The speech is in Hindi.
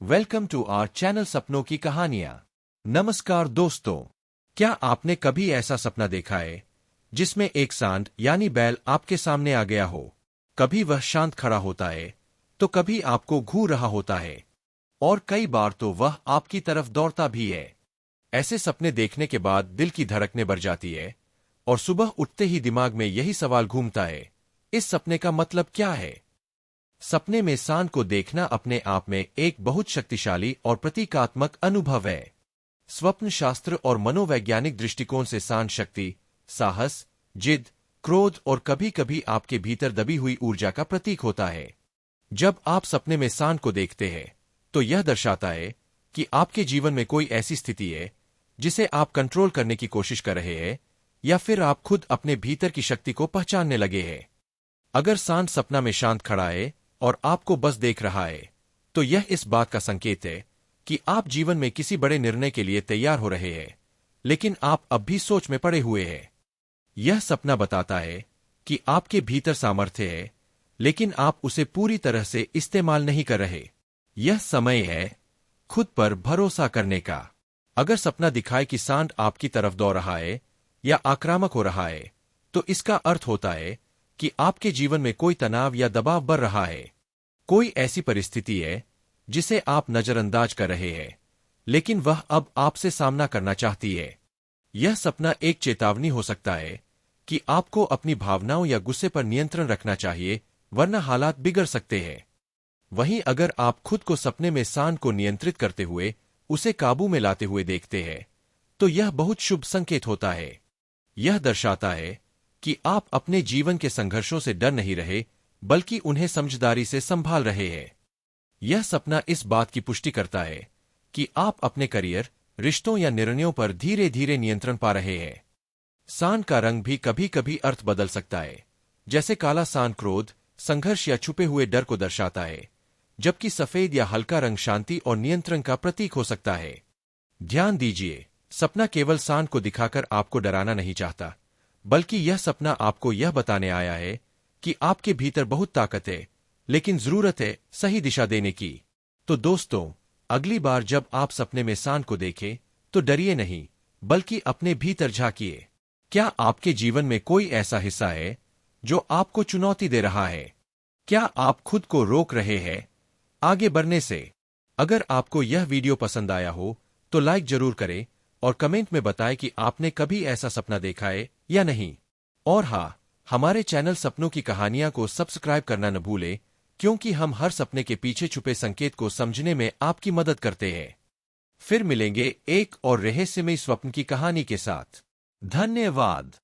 वेलकम टू आवर चैनल सपनों की कहानियां। नमस्कार दोस्तों, क्या आपने कभी ऐसा सपना देखा है जिसमें एक सांड यानी बैल आपके सामने आ गया हो? कभी वह शांत खड़ा होता है तो कभी आपको घूर रहा होता है और कई बार तो वह आपकी तरफ दौड़ता भी है। ऐसे सपने देखने के बाद दिल की धड़कनें बढ़ जाती है और सुबह उठते ही दिमाग में यही सवाल घूमता है, इस सपने का मतलब क्या है? सपने में सांड को देखना अपने आप में एक बहुत शक्तिशाली और प्रतीकात्मक अनुभव है। स्वप्न शास्त्र और मनोवैज्ञानिक दृष्टिकोण से सांड शक्ति, साहस, जिद, क्रोध और कभी-कभी आपके भीतर दबी हुई ऊर्जा का प्रतीक होता है। जब आप सपने में सांड को देखते हैं, तो यह दर्शाता है कि आपके जीवन में कोई ऐसी स्थिति है जिसे आप कंट्रोल करने की कोशिश कर रहे हैं, या फिर आप खुद अपने भीतर की शक्ति को पहचानने लगे हैं। अगर सांड सपना में शांत खड़ा है और आपको बस देख रहा है, तो यह इस बात का संकेत है कि आप जीवन में किसी बड़े निर्णय के लिए तैयार हो रहे हैं, लेकिन आप अब भी सोच में पड़े हुए हैं। यह सपना बताता है कि आपके भीतर सामर्थ्य है, लेकिन आप उसे पूरी तरह से इस्तेमाल नहीं कर रहे। यह समय है खुद पर भरोसा करने का। अगर सपना दिखाए कि सांड आपकी तरफ दौड़ रहा है या आक्रामक हो रहा है, तो इसका अर्थ होता है कि आपके जीवन में कोई तनाव या दबाव बढ़ रहा है। कोई ऐसी परिस्थिति है जिसे आप नजरअंदाज कर रहे हैं, लेकिन वह अब आपसे सामना करना चाहती है। यह सपना एक चेतावनी हो सकता है कि आपको अपनी भावनाओं या गुस्से पर नियंत्रण रखना चाहिए, वरना हालात बिगड़ सकते हैं। वहीं अगर आप खुद को सपने में सांड को नियंत्रित करते हुए उसे काबू में लाते हुए देखते हैं, तो यह बहुत शुभ संकेत होता है। यह दर्शाता है कि आप अपने जीवन के संघर्षों से डर नहीं रहे, बल्कि उन्हें समझदारी से संभाल रहे हैं। यह सपना इस बात की पुष्टि करता है कि आप अपने करियर, रिश्तों या निर्णयों पर धीरे धीरे नियंत्रण पा रहे हैं। सांड का रंग भी कभी कभी अर्थ बदल सकता है, जैसे काला सांड क्रोध, संघर्ष या छुपे हुए डर को दर्शाता है, जबकि सफेद या हल्का रंग शांति और नियंत्रण का प्रतीक हो सकता है। ध्यान दीजिए, सपना केवल सांड को दिखाकर आपको डराना नहीं चाहता, बल्कि यह सपना आपको यह बताने आया है कि आपके भीतर बहुत ताकत है, लेकिन जरूरत है सही दिशा देने की। तो दोस्तों, अगली बार जब आप सपने में सांड को देखें, तो डरिए नहीं, बल्कि अपने भीतर झांकिए। क्या आपके जीवन में कोई ऐसा हिस्सा है जो आपको चुनौती दे रहा है? क्या आप खुद को रोक रहे हैं आगे बढ़ने से? अगर आपको यह वीडियो पसंद आया हो, तो लाइक जरूर करें और कमेंट में बताएं कि आपने कभी ऐसा सपना देखा है या नहीं। और हाँ, हमारे चैनल सपनों की कहानियां को सब्सक्राइब करना न भूलें, क्योंकि हम हर सपने के पीछे छुपे संकेत को समझने में आपकी मदद करते हैं। फिर मिलेंगे एक और रहस्यमयी स्वप्न की कहानी के साथ। धन्यवाद।